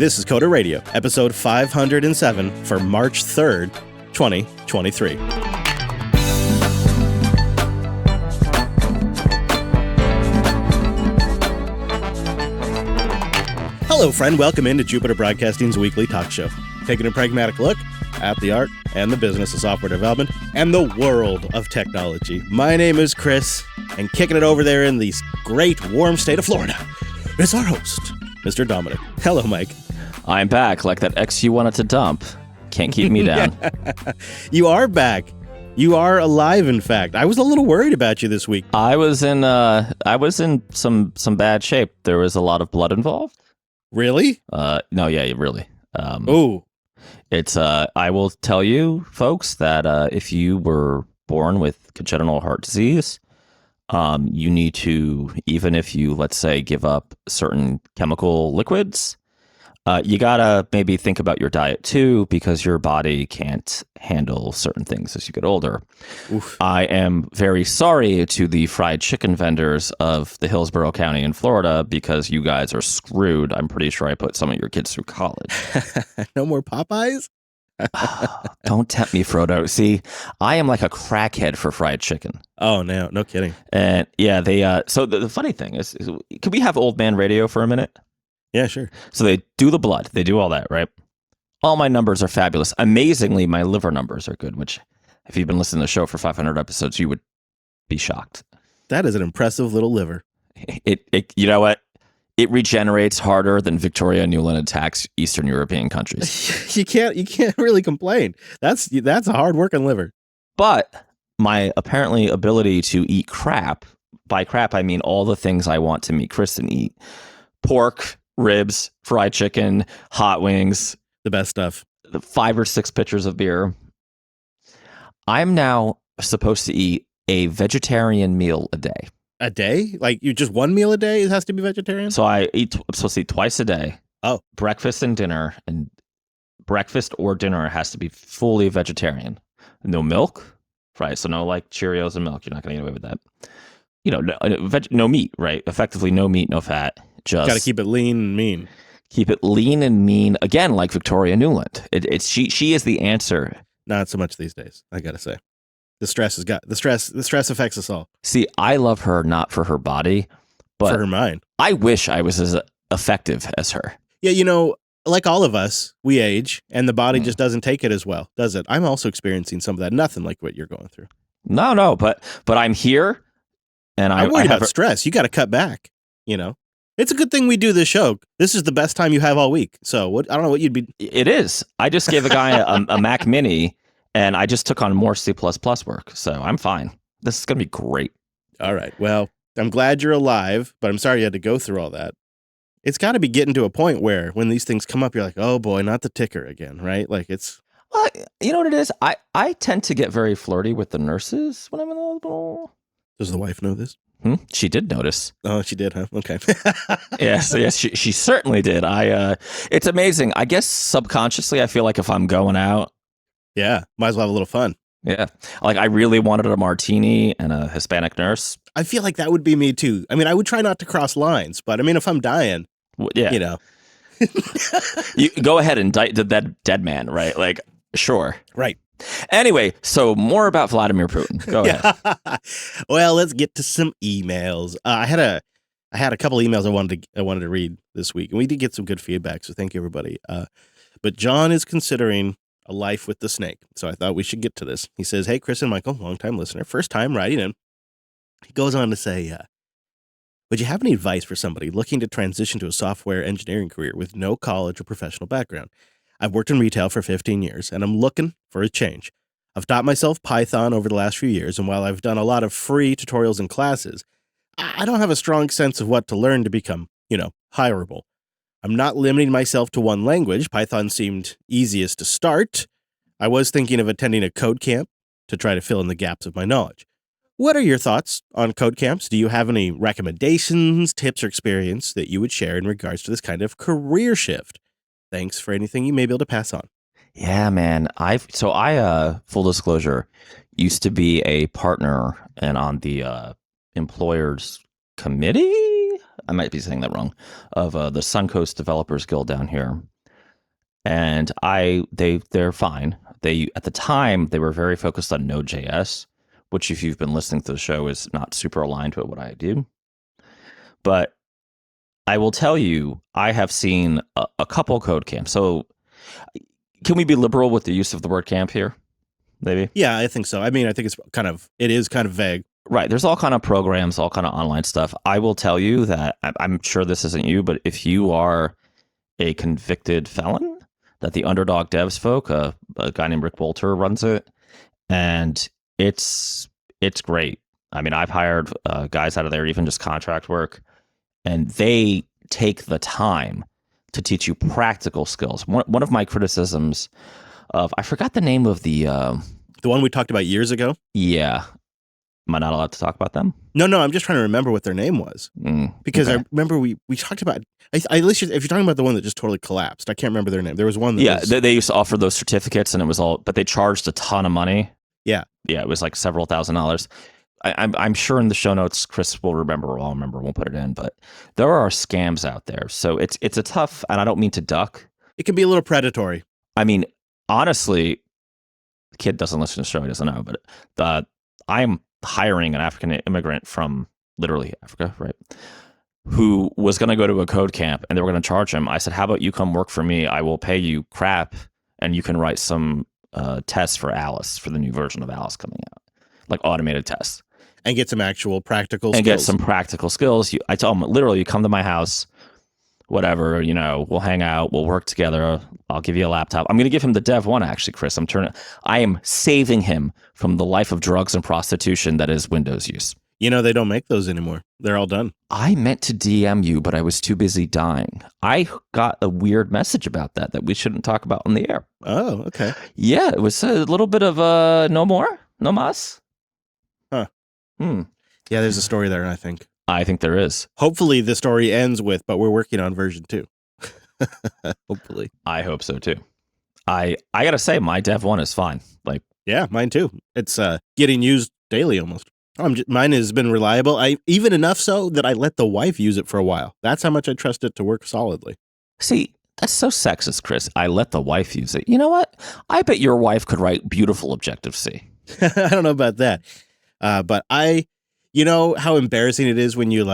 This is Coda Radio, episode 507 for March 3rd, 2023. Hello, friend. Welcome into Jupiter Broadcasting's weekly talk show, taking a pragmatic look at the art and the business of software development and the world of technology. My name is Chris, and kicking it over there in the great warm state of Florida is our host, Mr. Dominic. Hello, Mike. I'm back, like that ex you wanted to dump. Can't keep me down. You are back. You are alive, in fact. I was a little worried about you this week. I was in some bad shape. There was a lot of blood involved. Really? No, yeah, really. Oh. It's I will tell you, folks, that if you were born with congenital heart disease, you need to, even if you, let's say, give up certain chemical liquids, you gotta maybe think about your diet too, because your body can't handle certain things as you get older. Oof. I am very sorry to the fried chicken vendors of the Hillsborough County in Florida, because you guys are screwed. I'm pretty sure I put some of your kids through college. No more Popeyes? Don't tempt me, Frodo. See, I am like a crackhead for fried chicken. Oh, no kidding. And yeah, they. So the funny thing is, could we have old man radio for a minute? Yeah, sure. So they do the blood. They do all that, right? All my numbers are fabulous. Amazingly, my liver numbers are good, which if you've been listening to the show for 500 episodes, you would be shocked. That is an impressive little liver. It you know what? It regenerates harder than Victoria Nuland attacks Eastern European countries. You can't really complain. That's a hard-working liver. But my apparently ability to eat crap, by crap I mean all the things I want to meet Kristen eat. Pork, ribs, fried chicken, hot wings. The best stuff. 5 or 6 pitchers of beer. I'm now supposed to eat a vegetarian meal a day. A day? Like you just one meal a day? It has to be vegetarian? So I'm supposed to eat twice a day. Oh. Breakfast and dinner. And breakfast or dinner has to be fully vegetarian. No milk, right? So no like Cheerios and milk. You're not going to get away with that. You know, no meat, right? Effectively no meat, no fat. Just got to keep it lean and mean. Keep it lean and mean. Again, like Victoria Nuland. She is the answer. Not so much these days, I got to say. The stress affects us all. See, I love her not for her body, but for her mind. I wish I was as effective as her. Yeah, you know, like all of us, we age and the body just doesn't take it as well, does it? I'm also experiencing some of that. Nothing like what you're going through. No, but I'm here, and I'm worried about stress. You got to cut back, you know. It's a good thing we do this show. This is the best time you have all week. So I don't know what you'd be. It is. I just gave a guy a Mac Mini, and I just took on more C++ work. So I'm fine. This is going to be great. All right. Well, I'm glad you're alive, but I'm sorry you had to go through all that. It's got to be getting to a point where when these things come up, you're like, oh boy, not the ticker again, right? Like it's. You know what it is? I tend to get very flirty with the nurses when I'm in the hospital. Does the wife know this? She did notice. Oh, she did, huh? Okay. Yes, she certainly did. It's amazing. I guess subconsciously, I feel like if I'm going out, yeah, might as well have a little fun. Yeah, like I really wanted a martini and a Hispanic nurse. I feel like that would be me too. I mean, I would try not to cross lines, but I mean, if I'm dying, yeah, you know, you go ahead and indict that dead man, right? Like, sure, right. Anyway, so more about Vladimir Putin. Go ahead. Well, let's get to some emails. I had a couple emails I wanted to read this week, and we did get some good feedback. So thank you, everybody. But John is considering a life with the snake, so I thought we should get to this. He says, "Hey, Chris and Michael, longtime listener, first time writing in." He goes on to say, "Would you have any advice for somebody looking to transition to a software engineering career with no college or professional background? I've worked in retail for 15 years, and I'm looking for a change. I've taught myself Python over the last few years, and while I've done a lot of free tutorials and classes, I don't have a strong sense of what to learn to become, hireable. I'm not limiting myself to one language. Python seemed easiest to start. I was thinking of attending a code camp to try to fill in the gaps of my knowledge. What are your thoughts on code camps? Do you have any recommendations, tips, or experience that you would share in regards to this kind of career shift? Thanks for anything you may be able to pass on." Yeah, man. I full disclosure, used to be a partner and on the employers committee. I might be saying that wrong, of the Suncoast Developers Guild down here. And they're fine. They at the time they were very focused on Node.js, which if you've been listening to the show is not super aligned with what I do. But I will tell you, I have seen a couple code camps. So can we be liberal with the use of the word camp here? Maybe. Yeah, I think so. I mean, I think it is kind of vague. Right. There's all kind of programs, all kind of online stuff. I will tell you that I'm sure this isn't you, but if you are a convicted felon, that the Underdog Devs folk, a guy named Rick Wolter runs it, and it's great. I mean, I've hired guys out of there, even just contract work, and they take the time to teach you practical skills. One of my criticisms of, I forgot the name of the one we talked about years ago. Yeah. Am I not allowed to talk about them? No, I'm just trying to remember what their name was. Because okay. I remember we talked about, at least if you're talking about the one that just totally collapsed, I can't remember their name. There was one that they used to offer those certificates and it was all, but they charged a ton of money. Yeah. Yeah, it was like several $1,000s. I'm sure in the show notes, Chris will remember, or I'll remember, we'll put it in, but there are scams out there. So it's a tough, and I don't mean to duck. It can be a little predatory. I mean, honestly, the kid doesn't listen to the show, he doesn't know, but I'm hiring an African immigrant from literally Africa, right? Who was going to go to a code camp and they were going to charge him. I said, how about you come work for me? I will pay you crap and you can write some tests for Alice, for the new version of Alice coming out, like automated tests. And get some actual practical skills. And get some practical skills. I tell them, literally, you come to my house, whatever, we'll hang out, we'll work together. I'll give you a laptop. I'm going to give him the Dev 1, actually, Chris. I am saving him from the life of drugs and prostitution that is Windows use. They don't make those anymore. They're all done. I meant to DM you, but I was too busy dying. I got a weird message about that we shouldn't talk about on the air. Oh, okay. Yeah, it was a little bit of no more, no mas. Huh. Yeah, there's a story there, I think. I think there is. Hopefully the story ends with, but we're working on version 2. Hopefully. I hope so too. I got to say, my Dev 1 is fine. Yeah, mine too. It's getting used daily almost. Mine has been reliable. Even enough so that I let the wife use it for a while. That's how much I trust it to work solidly. See, that's so sexist, Chris. I let the wife use it. You know what? I bet your wife could write beautiful Objective-C. I don't know about that. But you know how embarrassing it is when you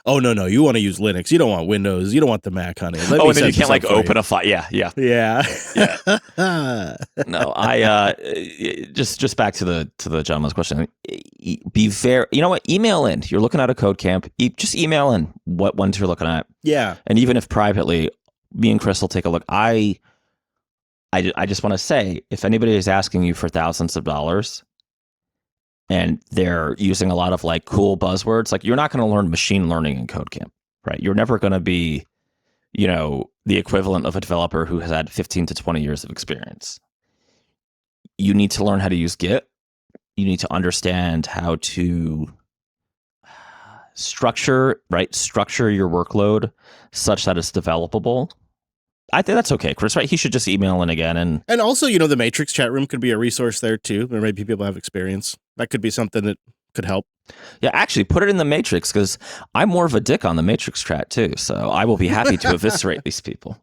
oh, no, you want to use Linux. You don't want Windows. You don't want the Mac, honey. And then you can't open a file. Yeah. Yeah. No, just back to the gentleman's question. Be fair. You know what? Email in. You're looking at a code camp. Just email in what ones you're looking at. Yeah. And even if privately, me and Chris will take a look. I just want to say, if anybody is asking you for thousands of dollars, and they're using a lot of cool buzzwords, you're not going to learn machine learning in code camp, right? You're never going to be, the equivalent of a developer who has had 15 to 20 years of experience. You need to learn how to use Git. You need to understand how to structure your workload such that it's developable. I think that's okay, Chris, right? He should just email in again. And also, the Matrix chat room could be a resource there too. Or maybe people have experience. That could be something that could help. Yeah, actually, put it in the Matrix, because I'm more of a dick on the Matrix chat too. So I will be happy to eviscerate these people.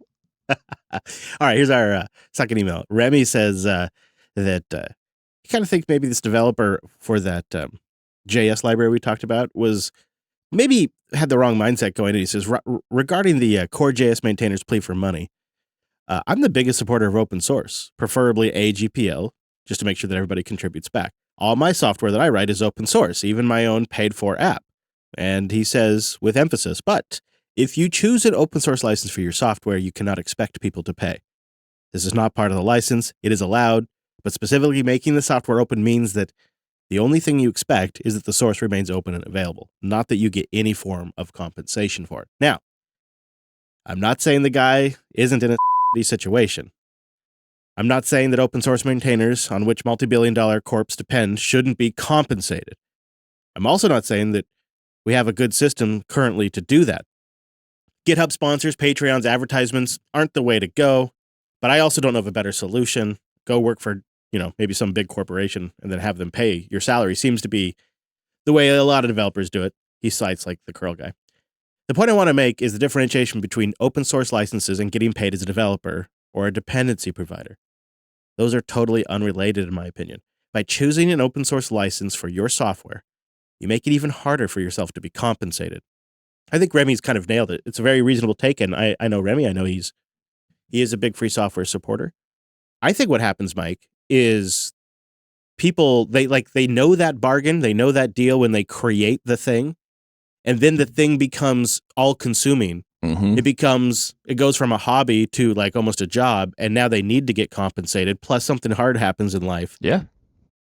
All right, here's our second email. Remy says that he kind of thinks maybe this developer for that JS library we talked about maybe had the wrong mindset going in. He says, regarding the core JS maintainers' plea for money, I'm the biggest supporter of open source, preferably AGPL, just to make sure that everybody contributes back. All my software that I write is open source, even my own paid-for app. And he says, with emphasis, but if you choose an open source license for your software, you cannot expect people to pay. This is not part of the license. It is allowed, but specifically making the software open means that the only thing you expect is that the source remains open and available, not that you get any form of compensation for it. Now, I'm not saying the guy isn't in a situation. I'm not saying that open source maintainers on which multi-billion-dollar corps depend shouldn't be compensated. I'm also not saying that we have a good system currently to do that. GitHub sponsors, Patreons, advertisements aren't the way to go, but I also don't know of a better solution. Go work for, maybe some big corporation and then have them pay your salary seems to be the way a lot of developers do it. He cites the curl guy. The point I want to make is the differentiation between open source licenses and getting paid as a developer or a dependency provider. Those are totally unrelated, in my opinion. By choosing an open source license for your software, you make it even harder for yourself to be compensated. I think Remy's kind of nailed it. It's a very reasonable take, and I know Remy. I know he is a big free software supporter. I think what happens, Mike, is people they know that bargain, they know that deal when they create the thing, and then the thing becomes all consuming. Mm-hmm. It goes from a hobby to like almost a job, and now they need to get compensated. Plus, something hard happens in life. Yeah.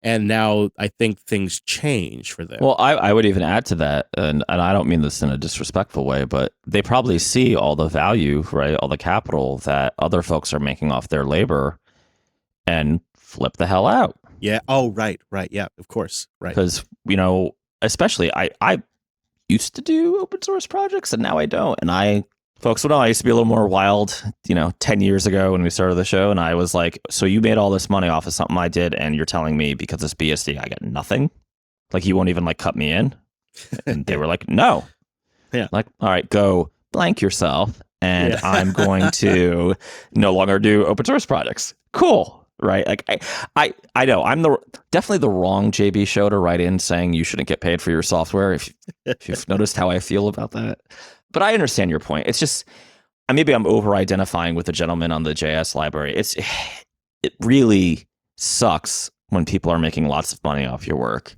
And now I think things change for them. Well, I would even add to that, and I don't mean this in a disrespectful way, but they probably see all the value, right? All the capital that other folks are making off their labor and flip the hell out. Yeah. Oh, right. Yeah, of course. Right. Because, especially I used to do open source projects and now I don't. And folks will know I used to be a little more wild, 10 years ago when we started the show. And I was like, so you made all this money off of something I did. And you're telling me because it's BSD, I get nothing? Like you won't even like cut me in? And they were like, no. Yeah. Like, all right, go blank yourself. And I'm going to no longer do open source projects. Cool. Right. Like I know I'm definitely the wrong JB show to write in saying you shouldn't get paid for your software. If you've noticed how I feel about that. But I understand your point. It's just maybe I'm over identifying with the gentleman on the JS library. It really sucks when people are making lots of money off your work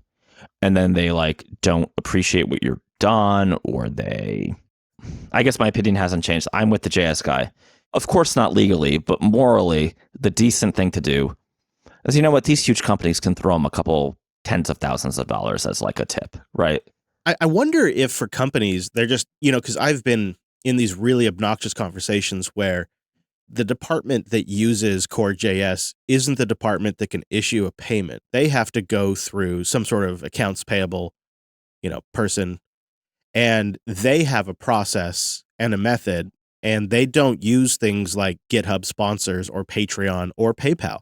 and then they like don't appreciate what you're done, or I guess my opinion hasn't changed. I'm with the JS guy. Of course, not legally, but morally, the decent thing to do is, you know what? These huge companies can throw them a couple tens of thousands of dollars as like a tip, right? I wonder if for companies, they're just, because I've been in these really obnoxious conversations where the department that uses Core.js isn't the department that can issue a payment. They have to go through some sort of accounts payable, person, and they have a process and a method, and they don't use things like GitHub sponsors or Patreon or PayPal.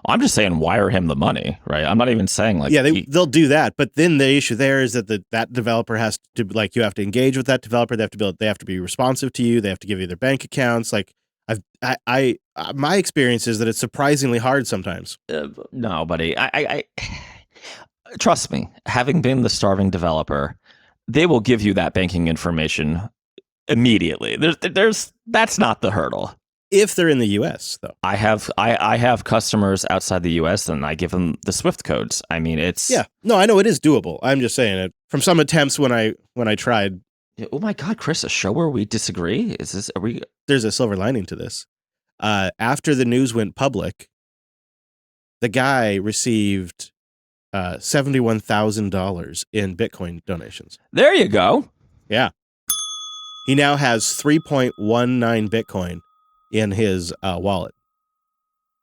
I'm just saying wire him the money, right? I'm not even saying like... Yeah, they'll do that, but then the issue there is that that developer has to, like, you have to engage with that developer. They have to be responsive to you. They have to give you their bank accounts. Like, my experience is that it's surprisingly hard sometimes. No, buddy. I trust me, having been the starving developer, they will give you that banking information immediately. That's not the hurdle. If they're in the U.S., though. I have customers outside the U.S. and I give them the Swift codes. I mean, it's... Yeah. No, I know it is doable. I'm just saying it. From some attempts when I tried... Oh my God, Chris, a show where we disagree? There's a silver lining to this. After the news went public, the guy received $71,000 in Bitcoin donations. There you go. Yeah. He now has 3.19 Bitcoin in his wallet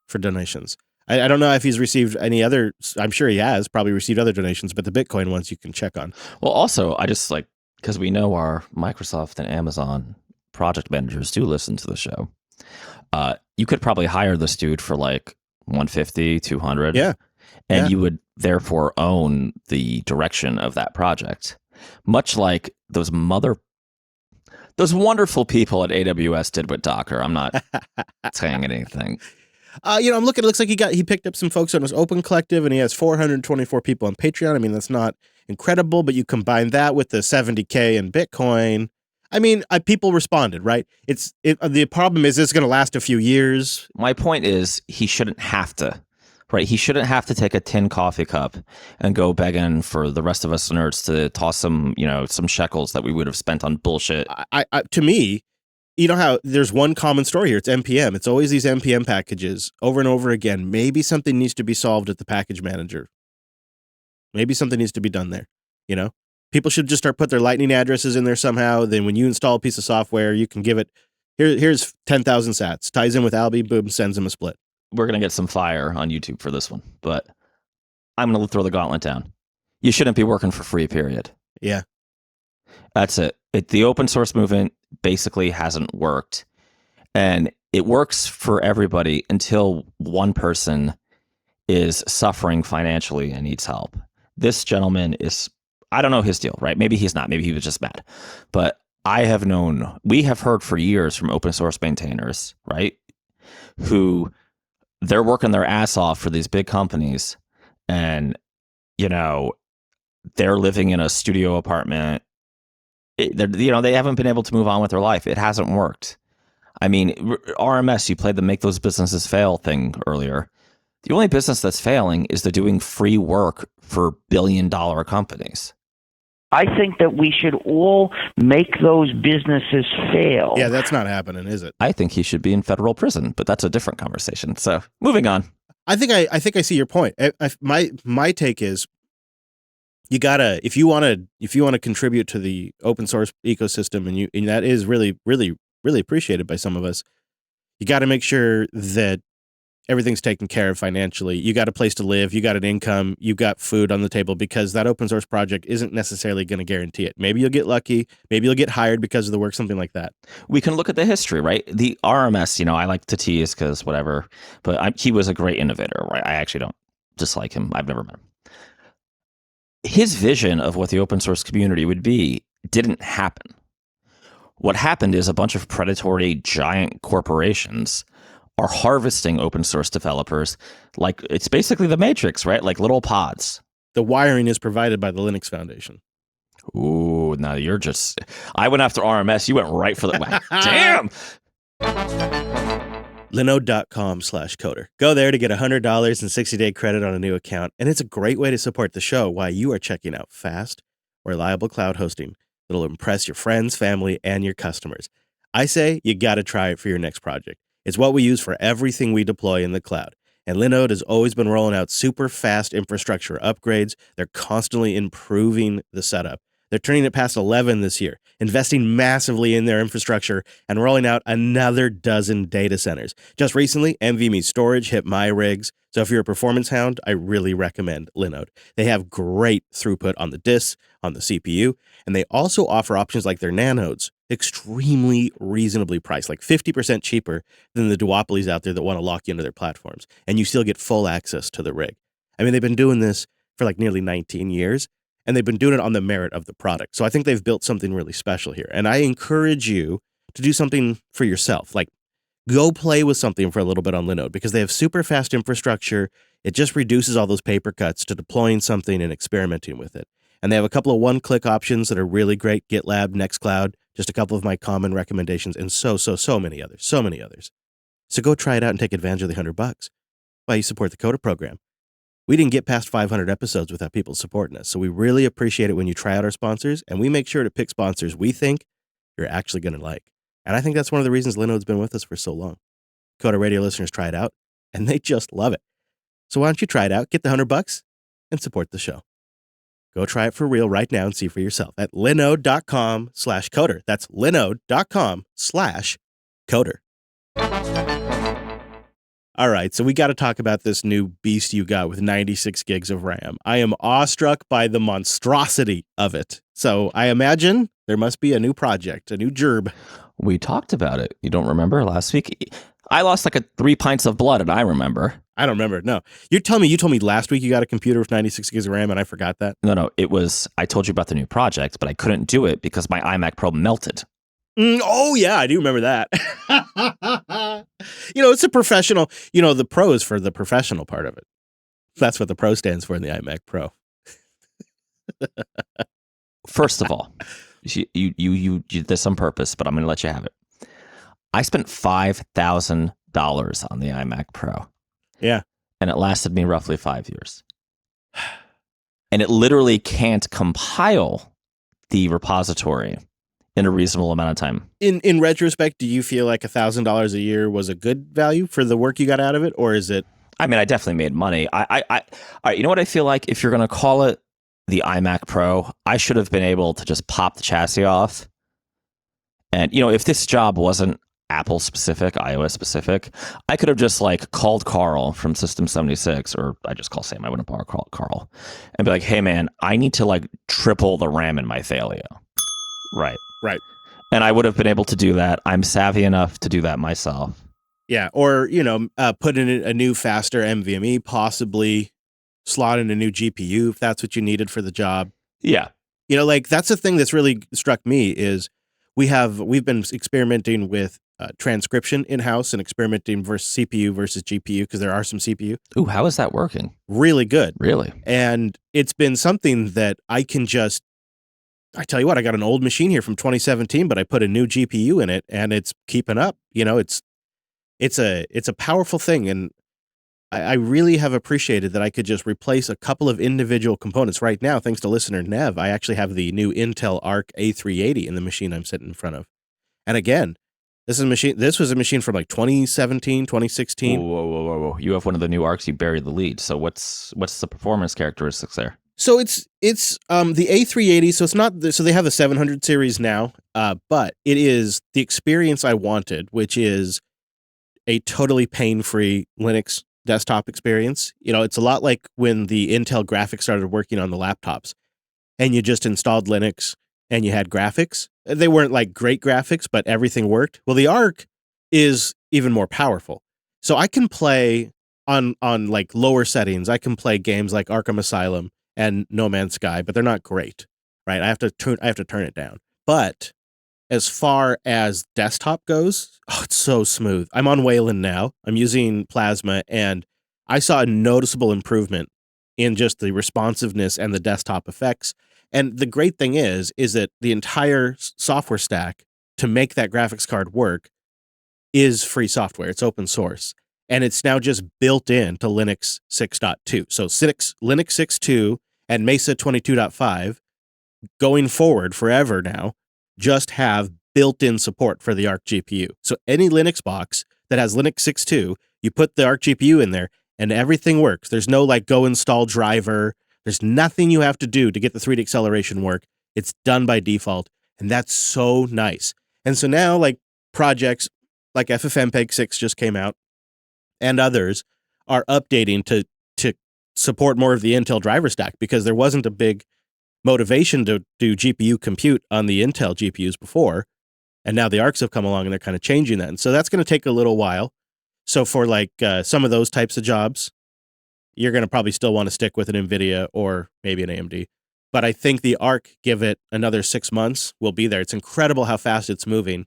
for donations. I don't know if he's received any other. I'm sure he has probably received other donations, but the Bitcoin ones you can check on. Well, also, I just like, because we know our Microsoft and Amazon project managers do listen to the show. You could probably hire this dude for like 150, 200. Yeah. And you would therefore own the direction of that project. Much like those wonderful people at AWS did with Docker. I'm not saying anything. I'm looking. It looks like he picked up some folks on his Open Collective, and he has 424 people on Patreon. I mean, that's not incredible, but you combine that with the 70K in Bitcoin. I mean, people responded, right? The problem is it's going to last a few years. My point is he shouldn't have to. Right, he shouldn't have to take a tin coffee cup and go begging for the rest of us nerds to toss some shekels that we would have spent on bullshit. To me, you know how there's one common story here. It's NPM. It's always these NPM packages over and over again. Maybe something needs to be solved at the package manager. Maybe something needs to be done there. People should just start put their lightning addresses in there somehow. Then when you install a piece of software, you can give it here's 10,000 sats. Ties in with Alby. Boom, sends them a split. We're going to get some fire on YouTube for this one, but I'm going to throw the gauntlet down. You shouldn't be working for free, period. Yeah. That's it. The open source movement basically hasn't worked, and it works for everybody until one person is suffering financially and needs help. This gentleman I don't know his deal, right? Maybe he's not. Maybe he was just mad. But we have heard for years from open source maintainers, right? Who they're working their ass off for these big companies, and you know they're living in a studio apartment. They haven't been able to move on with their life. It hasn't worked. I mean, RMS, you played the make those businesses fail thing earlier. The only business that's failing is they're doing free work for billion-dollar companies. I think that we should all make those businesses fail. Yeah, that's not happening, is it? I think he should be in federal prison, but that's a different conversation. So, moving on. I think I see your point. My take is you gotta if you want to contribute to the open source ecosystem, and that is really appreciated by some of us. You got to make sure that everything's taken care of financially. You got a place to live, you got an income, you got food on the table, because that open source project isn't necessarily going to guarantee it. Maybe you'll get lucky, maybe you'll get hired because of the work, something like that. We can look at the history, right? The RMS, I like to tease because whatever, but he was a great innovator, right? I actually don't dislike him. I've never met him. His vision of what the open source community would be didn't happen. What happened is a bunch of predatory giant corporations are harvesting open source developers. Like, it's basically the Matrix, right? Like little pods. The wiring is provided by the Linux Foundation. Ooh, now I went after RMS. You went right for the, damn. Linode.com/coder. Go there to get $100 and 60-day credit on a new account. And it's a great way to support the show while you are checking out fast, reliable cloud hosting that'll impress your friends, family, and your customers. I say you got to try it for your next project. It's what we use for everything we deploy in the cloud. And Linode has always been rolling out super fast infrastructure upgrades. They're constantly improving the setup. They're turning it past 11 this year, investing massively in their infrastructure and rolling out another dozen data centers. Just recently, NVMe storage hit my rigs. So if you're a performance hound, I really recommend Linode. They have great throughput on the disks, on the CPU, and they also offer options like their nanodes, extremely reasonably priced, like 50% cheaper than the duopolies out there that want to lock you into their platforms. And you still get full access to the rig. I mean, they've been doing this for like nearly 19 years. And they've been doing it on the merit of the product. So I think they've built something really special here. And I encourage you to do something for yourself. Like, go play with something for a little bit on Linode, because they have super fast infrastructure. It just reduces all those paper cuts to deploying something and experimenting with it. And they have a couple of one-click options that are really great. GitLab, Nextcloud, just a couple of my common recommendations, and so many others. So many others. So go try it out and take advantage of the $100 while you support the Coder program. We didn't get past 500 episodes without people supporting us, so we really appreciate it when you try out our sponsors, and we make sure to pick sponsors we think you're actually going to like. And I think that's one of the reasons Linode's been with us for so long. Coder Radio listeners try it out, and they just love it. So why don't you try it out, get the $100, and support the show. Go try it for real right now and see for yourself at linode.com/coder. That's linode.com/coder. All right, so we got to talk about this new beast you got with 96 gigs of RAM. I am awestruck by the monstrosity of it. So I imagine there must be a new project, a new gerb. We talked about it. You don't remember last week? I lost like 3 pints of blood, and I remember. I don't remember. No. You told me last week you got a computer with 96 gigs of RAM, and I forgot that. No. I told you about the new project, but I couldn't do it because my iMac Pro melted. Oh, yeah, I do remember that. It's a professional, the Pro is for the professional part of it. That's what the Pro stands for in the iMac Pro. First of all, you did this on purpose, but I'm going to let you have it. I spent $5,000 on the iMac Pro. Yeah. And it lasted me roughly 5 years. And it literally can't compile the repository in a reasonable amount of time. In retrospect, do you feel like $1,000 a year was a good value for the work you got out of it, or is it? I mean, I definitely made money. All right, you know what I feel like? If you're going to call it the iMac Pro, I should have been able to just pop the chassis off. And, if this job wasn't Apple specific, iOS specific, I could have just called Carl from System 76, or I just call Sam. I wouldn't borrow Carl, and be like, hey man, I need to triple the RAM in my Thalio. Right. And I would have been able to do that. I'm savvy enough to do that myself. Yeah. Or, put in a new, faster NVMe, possibly slot in a new GPU if that's what you needed for the job. Yeah. That's the thing that's really struck me is we've been experimenting with transcription in-house and experimenting versus CPU versus GPU because there are some CPU. Ooh, how is that working? Really good. Really? And it's been something that I tell you what, I got an old machine here from 2017, but I put a new GPU in it and it's keeping up. It's a powerful thing. And I really have appreciated that I could just replace a couple of individual components right now. Thanks to listener Nev, I actually have the new Intel Arc A380 in the machine I'm sitting in front of. And again, this was a machine from like 2017, 2016. Whoa. You have one of the new arcs, you buried the lead. So what's the performance characteristics there? So it's the A380. So it's not so they have the 700 series now, but it is the experience I wanted, which is a totally pain-free Linux desktop experience. It's a lot like when the Intel graphics started working on the laptops, and you just installed Linux and you had graphics. They weren't like great graphics, but everything worked. Well, the Arc is even more powerful. So I can play on like lower settings. I can play games like Arkham Asylum and No Man's Sky, but they're not great, right? I have to turn it down. But as far as desktop goes, it's so smooth. I'm on Wayland now. I'm using Plasma, and I saw a noticeable improvement in just the responsiveness and the desktop effects. And the great thing is that the entire software stack to make that graphics card work is free software. It's open source. And it's now just built in to Linux 6.2. So Linux 6.2 and Mesa 22.5 going forward forever now just have built-in support for the Arc GPU. So any Linux box that has Linux 6.2, you put the Arc GPU in there and everything works. There's no like go install driver. There's nothing you have to do to get the 3D acceleration work. It's done by default. And that's so nice. And so now like projects like FFmpeg 6 just came out and others are updating to support more of the Intel driver stack because there wasn't a big motivation to do GPU compute on the Intel GPUs before. And now the Arcs have come along and they're kind of changing that. And so that's going to take a little while. So for like some of those types of jobs, you're going to probably still want to stick with an NVIDIA or maybe an AMD. But I think the Arc, give it another 6 months, will be there. It's incredible how fast it's moving.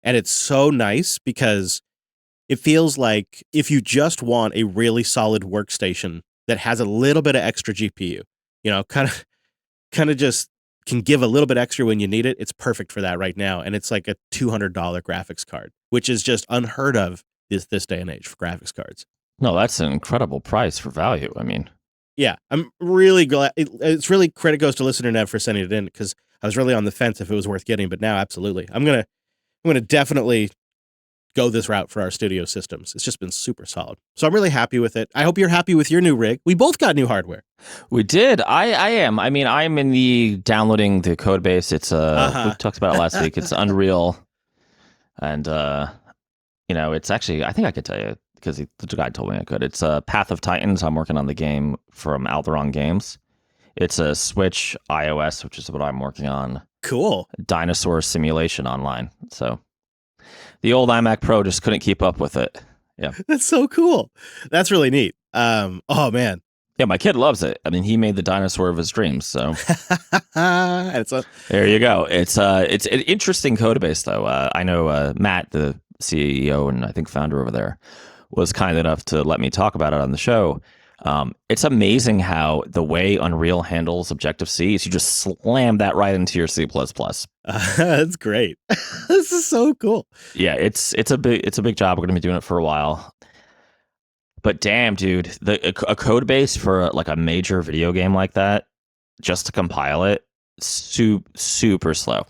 And it's so nice because it feels like if you just want a really solid workstation that has a little bit of extra GPU, kind of just can give a little bit extra when you need it. It's perfect for that right now. And it's like a $200 graphics card, which is just unheard of this day and age for graphics cards. No, that's an incredible price for value. I mean, yeah, I'm really glad. It's really credit goes to listener Nev for sending it in because I was really on the fence if it was worth getting, but now absolutely. I'm gonna definitely go this route for our studio systems. It's just been super solid. So I'm really happy with it. I hope you're happy with your new rig. We both got new hardware. We did. I am. I mean, I'm in the downloading the code base. It's we talked about it last week. It's Unreal. And it's actually, I think I could tell you because the guy told me I could. It's Path of Titans. I'm working on the game from Alderon Games. It's a Switch iOS, which is what I'm working on. Cool. Dinosaur Simulation Online. So the old iMac Pro just couldn't keep up with it. Yeah. That's so cool. That's really neat. Oh man. Yeah, my kid loves it. I mean, he made the dinosaur of his dreams. So there you go. It's an interesting code base, though. I know Matt, the CEO and I think founder over there, was kind enough to let me talk about it on the show. It's amazing how the way Unreal handles Objective-C is you just slam that right into your C++. That's great. This is so cool. Yeah, it's a big job. We're going to be doing it for a while. But damn, dude, a code base for like a major video game like that, just to compile it, super slow.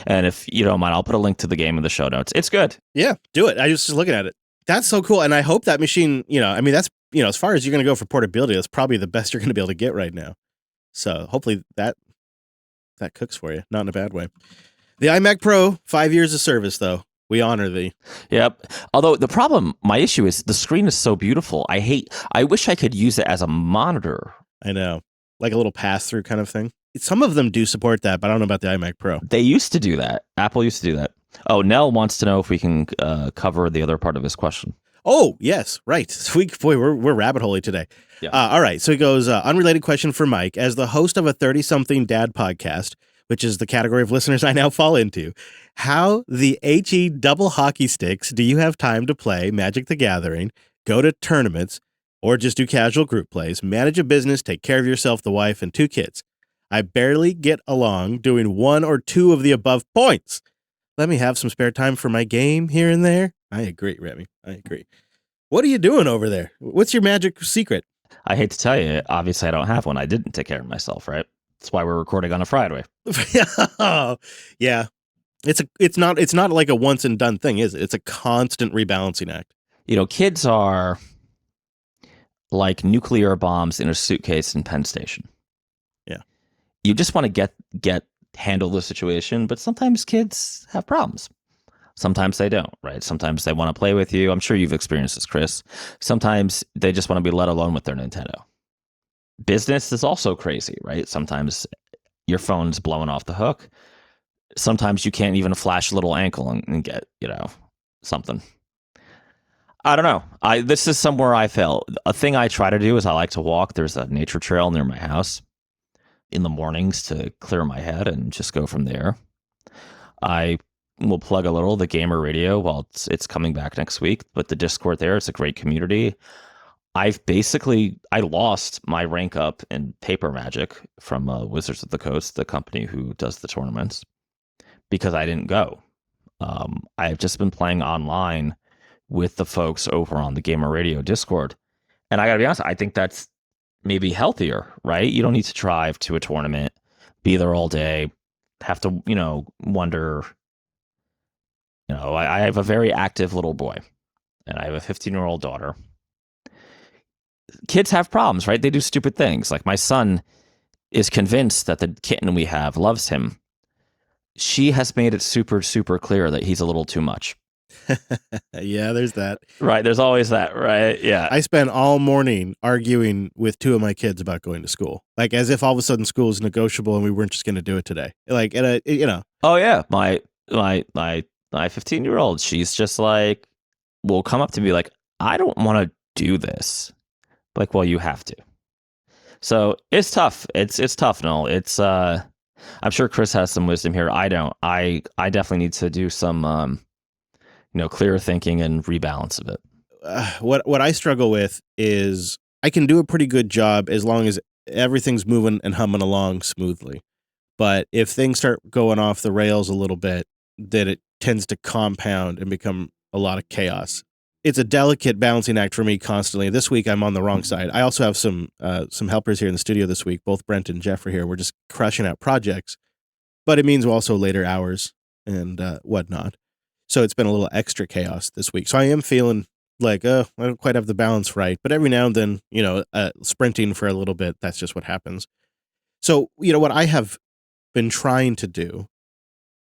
And if you don't mind, I'll put a link to the game in the show notes. It's good. Yeah, do it. I was just looking at it. That's so cool. And I hope that machine, that's, as far as you're going to go for portability, that's probably the best you're going to be able to get right now. So hopefully that cooks for you. Not in a bad way. The iMac Pro, 5 years of service, though. We honor thee. Yep. Although my issue is the screen is so beautiful. I wish I could use it as a monitor. I know. Like a little pass-through kind of thing. Some of them do support that, but I don't know about the iMac Pro. They used to do that. Apple used to do that. Oh, Nell wants to know if we can cover the other part of his question. Oh, yes. Right. Sweet. Boy, we're rabbit hole-y today. Yeah. All right. So he goes, unrelated question for Mike. As the host of a 30-something dad podcast, which is the category of listeners I now fall into. How the HE double hockey sticks do you have time to play Magic the Gathering, go to tournaments, or just do casual group plays, manage a business, take care of yourself, the wife, and 2 kids? I barely get along doing 1 or 2 of the above points. Let me have some spare time for my game here and there. I agree, Remy. I agree. What are you doing over there? What's your magic secret? I hate to tell you, obviously I don't have one. I didn't take care of myself, right? That's why we're recording on a Friday. Yeah. It's not like a once and done thing, is it? It's a constant rebalancing act. You know, kids are like nuclear bombs in a suitcase in Penn Station. Yeah. You just want to handle the situation, but sometimes kids have problems. Sometimes they don't, right? Sometimes they want to play with you. I'm sure you've experienced this, Chris. Sometimes they just want to be let alone with their Nintendo. Business is also crazy, right? Sometimes your phone's blowing off the hook. Sometimes you can't even flash a little ankle and get, something. I don't know. This is somewhere I fail. A thing I try to do is I like to walk. There's a nature trail near my house in the mornings to clear my head and just go from there. I will plug a little the gamer radio while it's coming back next week, but the Discord there, it's a great community. I lost my rank up in paper Magic from Wizards of the Coast, the company who does the tournaments, because I didn't go. I've just been playing online with the folks over on the Gamer Radio Discord. And I gotta be honest, I think that's maybe healthier, right? You don't need to drive to a tournament, be there all day, have to, wonder. I have a very active little boy, and I have a 15-year-old daughter. Kids have problems, right? They do stupid things. Like my son is convinced that the kitten we have loves him. She has made it super, super clear that he's a little too much. Yeah, there's that. Right. There's always that, right? Yeah. I spent all morning arguing with 2 of my kids about going to school, like as if all of a sudden school is negotiable and we weren't just going to do it today. Like, Oh yeah, my 15-year-old, she's just like, will come up to me like, I don't want to do this. Like, well, you have to. So it's tough. It's tough, Noel. It's I'm sure Chris has some wisdom here. I don't. I definitely need to do some clearer thinking and rebalance of it. What I struggle with is I can do a pretty good job as long as everything's moving and humming along smoothly. But if things start going off the rails a little bit, then it tends to compound and become a lot of chaos. It's a delicate balancing act for me constantly. This week I'm on the wrong side. I also have some helpers here in the studio this week. Both Brent and Jeff are here. We're just crushing out projects, but it means also later hours and whatnot. So it's been a little extra chaos this week. So I am feeling like, I don't quite have the balance right. But every now and then, sprinting for a little bit, that's just what happens. So, what I have been trying to do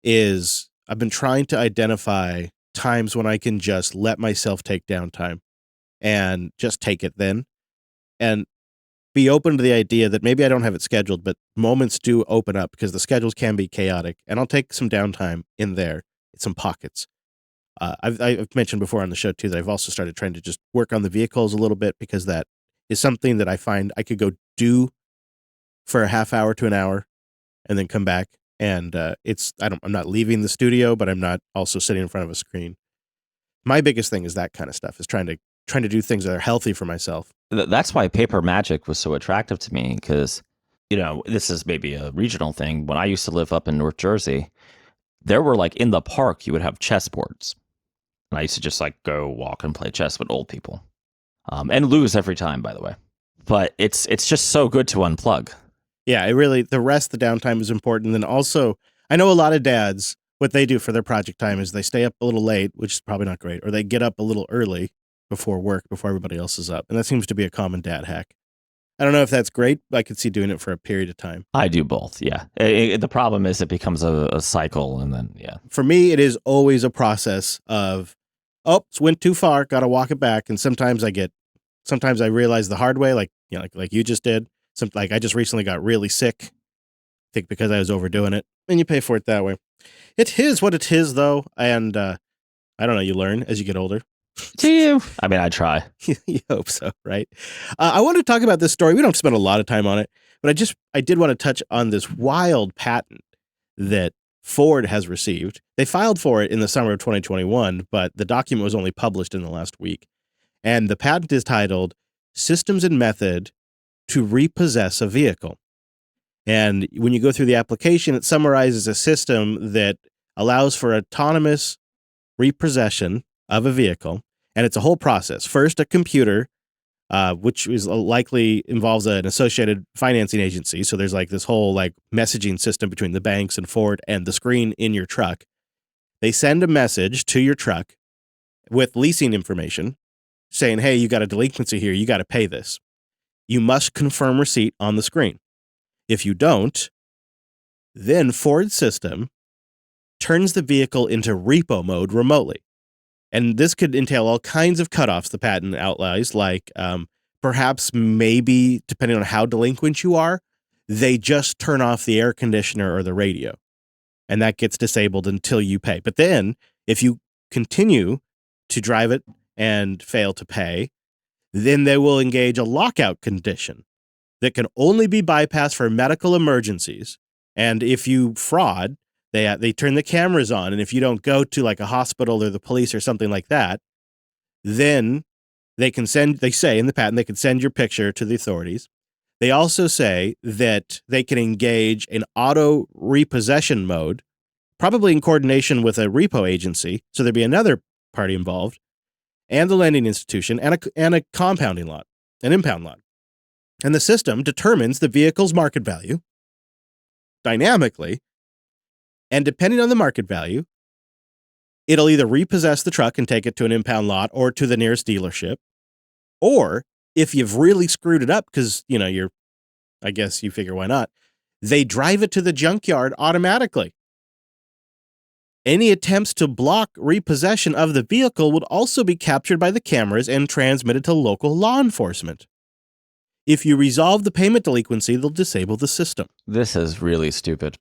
is I've been trying to identify times when I can just let myself take downtime and just take it then and be open to the idea that maybe I don't have it scheduled, but moments do open up because the schedules can be chaotic, and I'll take some downtime in there, some pockets. I've mentioned before on the show too that I've also started trying to just work on the vehicles a little bit because that is something that I find I could go do for a half hour to an hour and then come back. And I'm not leaving the studio, but I'm not also sitting in front of a screen. My biggest thing is that kind of stuff, is trying to do things that are healthy for myself. That's why paper Magic was so attractive to me, because, this is maybe a regional thing. When I used to live up in North Jersey, there were in the park, you would have chessboards. And I used to just go walk and play chess with old people, and lose every time, by the way. But it's just so good to unplug. Yeah, the rest of the downtime is important. And also, I know a lot of dads, what they do for their project time is they stay up a little late, which is probably not great, or they get up a little early before work, before everybody else is up. And that seems to be a common dad hack. I don't know if that's great, but I could see doing it for a period of time. I do both, yeah. The problem is it becomes a cycle, and then, yeah. For me, it is always a process of, it went too far, got to walk it back. And sometimes I realize the hard way, like you just did. I just recently got really sick, I think because I was overdoing it, and you pay for it that way. It is what it is, though, and I don't know, you learn as you get older. Do you? I mean, I try. You hope so, right? I want to talk about this story. We don't spend a lot of time on it, but I did want to touch on this wild patent that Ford has received. They filed for it in the summer of 2021, but the document was only published in the last week. And the patent is titled Systems and Method to Repossess a Vehicle. And when you go through the application, it summarizes a system that allows for autonomous repossession of a vehicle. And it's a whole process. First, a computer, which is likely involves an associated financing agency. So there's like this whole like messaging system between the banks and Ford and the screen in your truck. They send a message to your truck with leasing information saying, hey, you got a delinquency here. You got to pay this. You must confirm receipt on the screen. If you don't, then Ford's system turns the vehicle into repo mode remotely. And this could entail all kinds of cutoffs the patent outlines, like perhaps maybe, depending on how delinquent you are, they just turn off the air conditioner or the radio. And that gets disabled until you pay. But then if you continue to drive it and fail to pay, then they will engage a lockout condition that can only be bypassed for medical emergencies. And if you fraud, they turn the cameras on. And if you don't go to like a hospital or the police or something like that, then they say in the patent, they can send your picture to the authorities. They also say that they can engage in auto repossession mode, probably in coordination with a repo agency. So there'd be another party involved, and the lending institution, and a compounding lot, an impound lot. And the system determines the vehicle's market value dynamically. And depending on the market value, it'll either repossess the truck and take it to an impound lot or to the nearest dealership. Or if you've really screwed it up, because, I guess you figure why not, they drive it to the junkyard automatically. Any attempts to block repossession of the vehicle would also be captured by the cameras and transmitted to local law enforcement. If you resolve the payment delinquency, they'll disable the system. This is really stupid.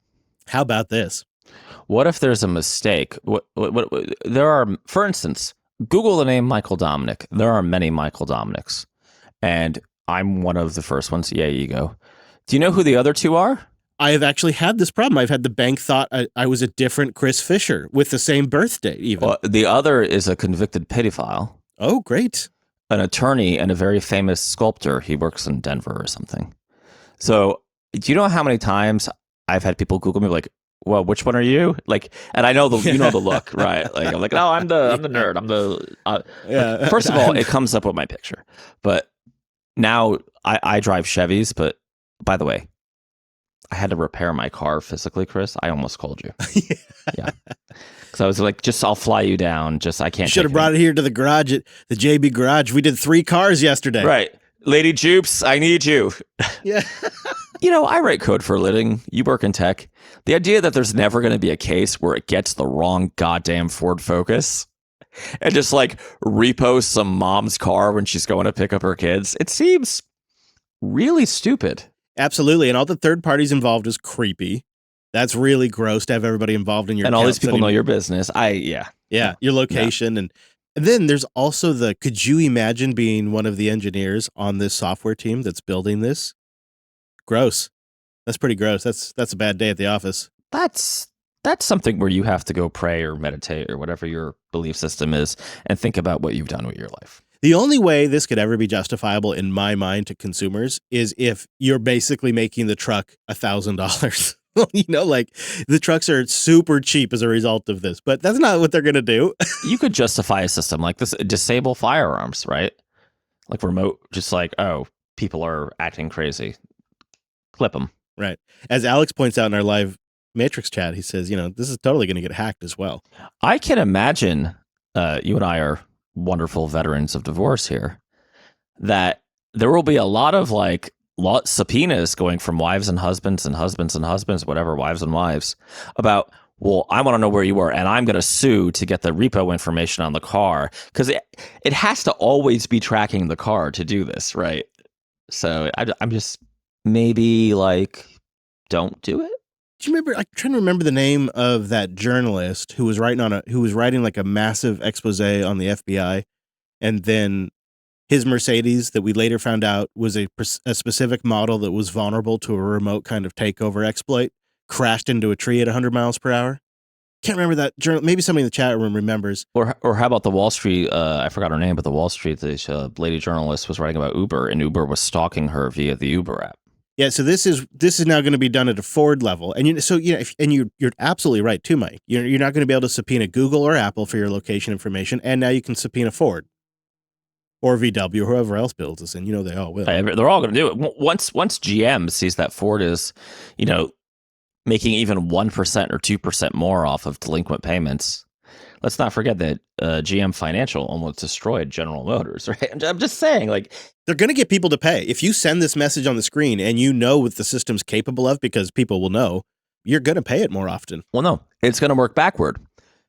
How about this? What if there's a mistake? There are, for instance, Google the name Michael Dominic. There are many Michael Dominics, and I'm one of the first ones. Yeah, you go. Do you know who the other two are? I have actually had this problem. I've had the bank thought I was a different Chris Fisher with the same birthday, even. Well, the other is a convicted pedophile. Oh, great. An attorney and a very famous sculptor. He works in Denver or something. So, do you know how many times I've had people Google me like, well, which one are you? Like, and I know you know the look, right? Like, I'm like, no, I'm the nerd. I'm the. Yeah. First of all, it comes up with my picture, but now I drive Chevys. But by the way, I had to repair my car physically, Chris. I almost called you. Yeah. So I was like, I'll fly you down. I can't. You should have brought it here to the garage at the JB garage. We did 3 cars yesterday. Right. Lady Jupes, I need you. Yeah. I write code for a living. You work in tech. The idea that there's never going to be a case where it gets the wrong goddamn Ford Focus and just like repost some mom's car when she's going to pick up her kids, it seems really stupid. Absolutely. And all the third parties involved is creepy. That's really gross to have everybody involved in your and all these people know your business. Your location. Yeah. And then there's also could you imagine being one of the engineers on this software team that's building this? Gross. That's pretty gross. That's a bad day at the office. That's something where you have to go pray or meditate or whatever your belief system is and think about what you've done with your life. The only way this could ever be justifiable in my mind to consumers is if you're basically making the truck $1,000. Like the trucks are super cheap as a result of this, but that's not what they're going to do. You could justify a system like this, disable firearms, right? Like remote, just like, oh, people are acting crazy. Clip them. Right. As Alex points out in our live Matrix chat, he says, this is totally going to get hacked as well. I can imagine, you and I are wonderful veterans of divorce here, that there will be a lot of subpoenas going from wives and husbands and husbands and husbands, whatever, wives and wives, about, well, I want to know where you were, and I'm going to sue to get the repo information on the car, because it has to always be tracking the car to do this, right? So I'm just maybe don't do it. Do you remember? I'm trying to remember the name of that journalist who was writing like a massive expose on the FBI, and then his Mercedes that we later found out was a specific model that was vulnerable to a remote kind of takeover exploit crashed into a tree at 100 miles per hour. Can't remember that journal. Maybe somebody in the chat room remembers. Or how about the Wall Street? I forgot her name, but the Wall Street, this lady journalist was writing about Uber, and Uber was stalking her via the Uber app. Yeah, so this is now going to be done at a Ford level, and you're absolutely right too, Mike. You're not going to be able to subpoena Google or Apple for your location information, and now you can subpoena Ford or VW or whoever else builds this, and they all will. They're all going to do it once GM sees that Ford is, making even 1% or 2% more off of delinquent payments. Let's not forget that GM Financial almost destroyed General Motors, right? I'm just saying, like, they're going to get people to pay. If you send this message on the screen and you know what the system's capable of, because people will know, you're going to pay it more often. Well, no, it's going to work backward.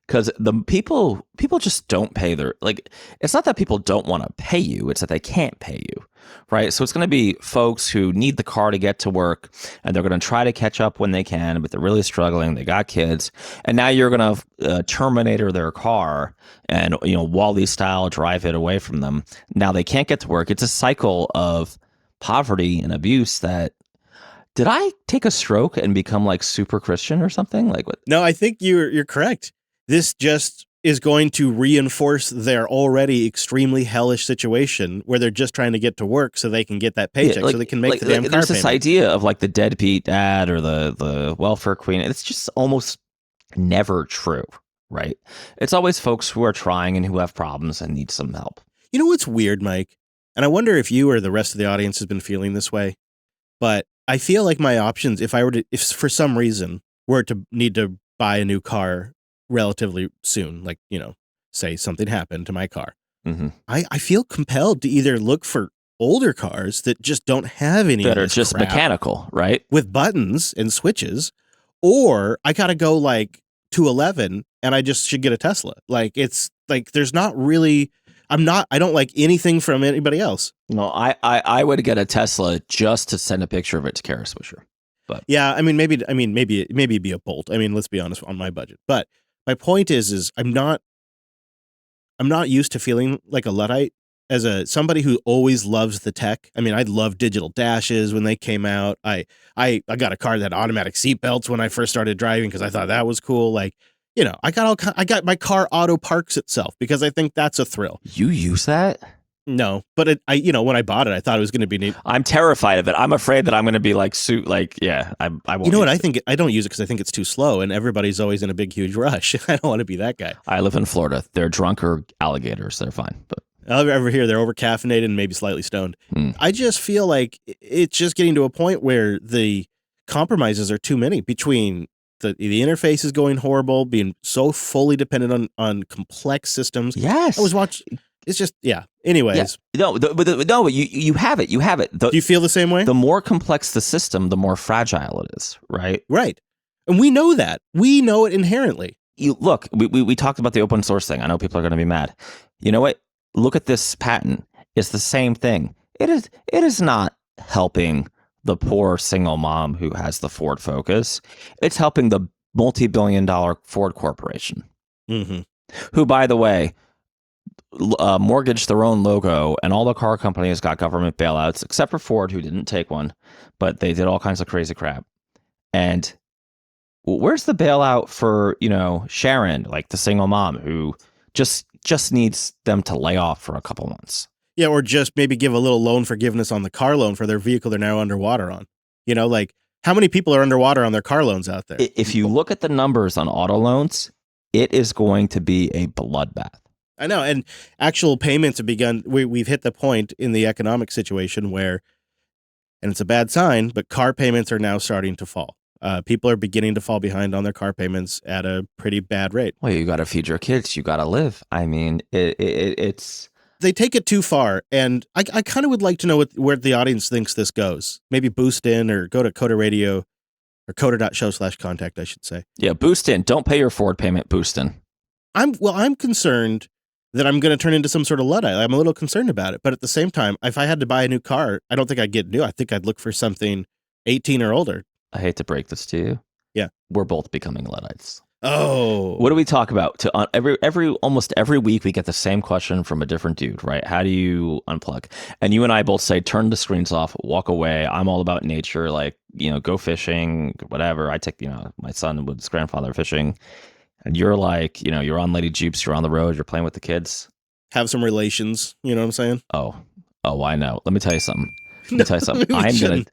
Because the people just don't pay their, like, it's not that people don't want to pay you, it's that they can't pay you, right? So it's going to be folks who need the car to get to work, and they're going to try to catch up when they can, but they're really struggling. They got kids, and now you're going to Terminator their car and, Wall-E style drive it away from them. Now they can't get to work. It's a cycle of poverty and abuse that. Did I take a stroke and become like super Christian or something? Like what? No, I think you're correct. This just is going to reinforce their already extremely hellish situation where they're just trying to get to work so they can get that paycheck, so they can make the damn car There's payment. this idea of like the deadbeat dad or the welfare queen. It's just almost never true, right? It's always folks who are trying and who have problems and need some help. You know what's weird, Mike? And I wonder if you or the rest of the audience has been feeling this way, but I feel like my options, if for some reason were to need to buy a new car relatively soon, like, say something happened to my car, I feel compelled to either look for older cars that just don't have any that of are this just crap mechanical, right? with buttons and switches, or I gotta go like to 11 and I just should get a Tesla. Like, it's like there's not really. I don't like anything from anybody else. No, I would get a Tesla just to send a picture of it to Kara Swisher. But yeah, maybe it'd be a Bolt. Let's be honest, on my budget. But my point is I'm not used to feeling like a Luddite as somebody who always loves the tech. I loved digital dashes when they came out. I got a car that had automatic seatbelts when I first started driving because I thought that was cool. Like, I got my car auto parks itself because I think that's a thrill. You use that? No, but when I bought it, I thought it was going to be neat. I'm terrified of it. I'm afraid that I'm going to be like, yeah, I won't. You know what? I think I don't use it because I think it's too slow, and everybody's always in a big, huge rush. I don't want to be that guy. I live in Florida. They're drunk or alligators. They're fine. But over here, they're over caffeinated and maybe slightly stoned. I just feel like it's just getting to a point where the compromises are too many between the interface is going horrible, being so fully dependent on complex systems. Yes, I was watching. It's just, yeah. Anyways. Yeah. No, you have it. You have it. Do you feel the same way? The more complex the system, the more fragile it is, right? Right. And we know that. We know it inherently. Look, we talked about the open source thing. I know people are going to be mad. You know what? Look at this patent. It's the same thing. It is not helping the poor single mom who has the Ford Focus. It's helping the multi-billion-dollar Ford Corporation, who, by the way, mortgaged their own logo, and all the car companies got government bailouts except for Ford, who didn't take one, but they did all kinds of crazy crap. And where's the bailout for Sharon, like the single mom who just needs them to lay off for a couple months? Yeah, or just maybe give a little loan forgiveness on the car loan for their vehicle they're now underwater on. Like, how many people are underwater on their car loans out there? If you look at the numbers on auto loans, it is going to be a bloodbath. I know, and actual payments have begun. We've hit the point in the economic situation where, and it's a bad sign, but car payments are now starting to fall. People are beginning to fall behind on their car payments at a pretty bad rate. Well, you got to feed your kids. You got to live. It's... They take it too far, and I kind of would like to know where the audience thinks this goes. Maybe boost in or go to Coda Radio or coda.show/contact, I should say. Yeah, boost in. Don't pay your Ford payment, boost in. I'm concerned that I'm going to turn into some sort of Luddite. I'm a little concerned about it. But at the same time, if I had to buy a new car, I don't think I'd get new. I think I'd look for something 18 or older. I hate to break this to you. Yeah. We're both becoming Luddites. Oh, What do we talk about? Almost every week we get the same question from a different dude, right? How do you unplug? And you and I both say turn the screens off, walk away. I'm all about nature, like, go fishing, whatever. I take, my son with his grandfather fishing, and you're like, you're on Lady Jupes, you're on the road, you're playing with the kids. have some relations. You know what I'm saying? Oh, I know. Let me tell you something. No, I'm gonna.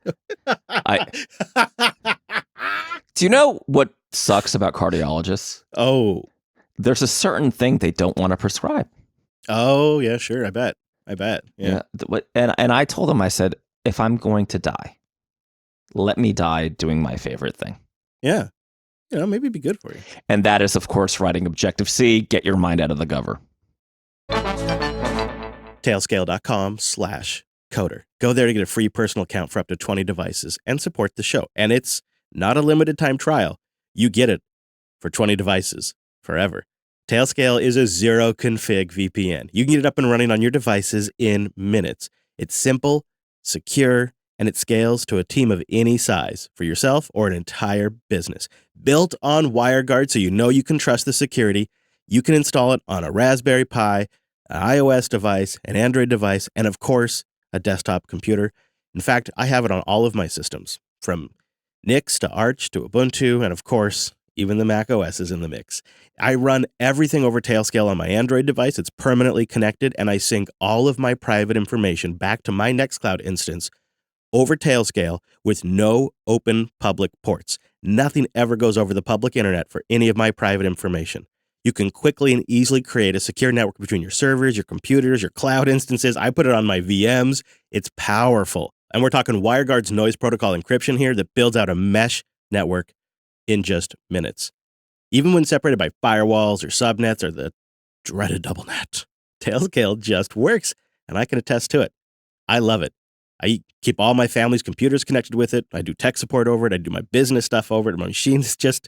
Do you know what sucks about cardiologists? Oh, There's a certain thing they don't want to prescribe. oh yeah, sure. I bet. Yeah. And I told him, I said, if I'm going to die, let me die doing my favorite thing. Yeah. Maybe it'd be good for you. And that is, of course, writing Objective-C. Get your mind out of the guver. Tailscale.com/coder. Go there to get a free personal account for up to 20 devices and support the show. And it's not a limited time trial. You get it for 20 devices forever. Tailscale is a zero config VPN. You can get it up and running on your devices in minutes. It's simple, secure, and it scales to a team of any size for yourself or an entire business. Built on WireGuard, so you can trust the security. You can install it on a Raspberry Pi, an iOS device, an Android device, and of course, a desktop computer. In fact, I have it on all of my systems, from Nix to Arch to Ubuntu, and of course, even the Mac OS is in the mix. I run everything over Tailscale on my Android device. It's permanently connected, and I sync all of my private information back to my Nextcloud instance over Tailscale with no open public ports. Nothing ever goes over the public internet for any of my private information. You can quickly and easily create a secure network between your servers, your computers, your cloud instances. I put it on my VMs. It's powerful. And we're talking WireGuard's noise protocol encryption here that builds out a mesh network in just minutes. Even when separated by firewalls or subnets or the dreaded double net, Tailscale just works, and I can attest to it. I love it. I keep all my family's computers connected with it. I do tech support over it. I do my business stuff over it. My machines, it's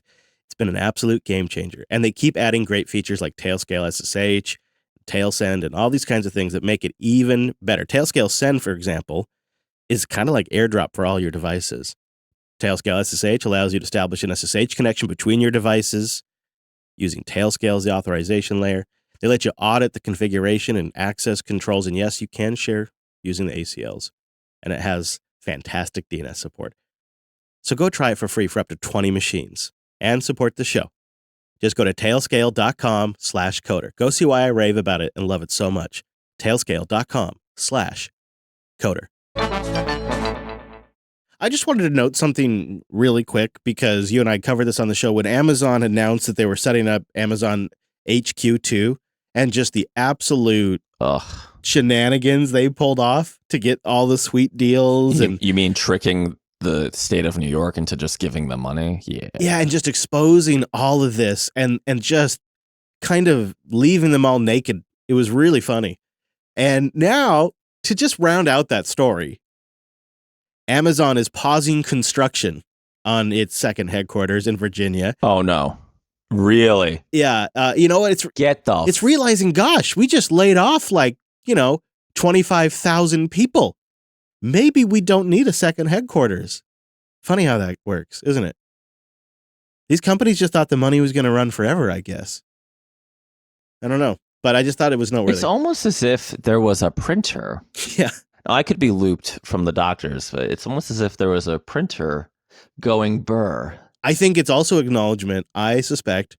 been an absolute game changer. And they keep adding great features like Tailscale SSH, Tailsend, and all these kinds of things that make it even better. Tailscale Send, for example, is kind of like AirDrop for all your devices. Tailscale SSH allows you to establish an SSH connection between your devices using Tailscale as the authorization layer. They let you audit the configuration and access controls. And yes, you can share using the ACLs. And it has fantastic DNS support. So go try it for free for up to 20 machines and support the show. Just go to tailscale.com/coder. Go see why I rave about it and love it so much. Tailscale.com/coder. I just wanted to note something really quick because you and I covered this on the show when Amazon announced that they were setting up Amazon HQ2 and just the absolute shenanigans they pulled off to get all the sweet deals. And you mean tricking the state of New York into just giving them money? Yeah, and just exposing all of this and just kind of leaving them all naked. It was really funny. And now, to just round out that story, Amazon is pausing construction on its second headquarters in Virginia. Oh, no. Really? Yeah. You know what? It's realizing, gosh, we just laid off 25,000 people. Maybe we don't need a second headquarters. Funny how that works, isn't it? These companies just thought the money was going to run forever, I guess. I don't know, but I just thought it was noteworthy. It's almost as if there was a printer. Yeah. Now, I could be looped from the doctors, but it's almost as if there was a printer going burr. I think it's also acknowledgement. I suspect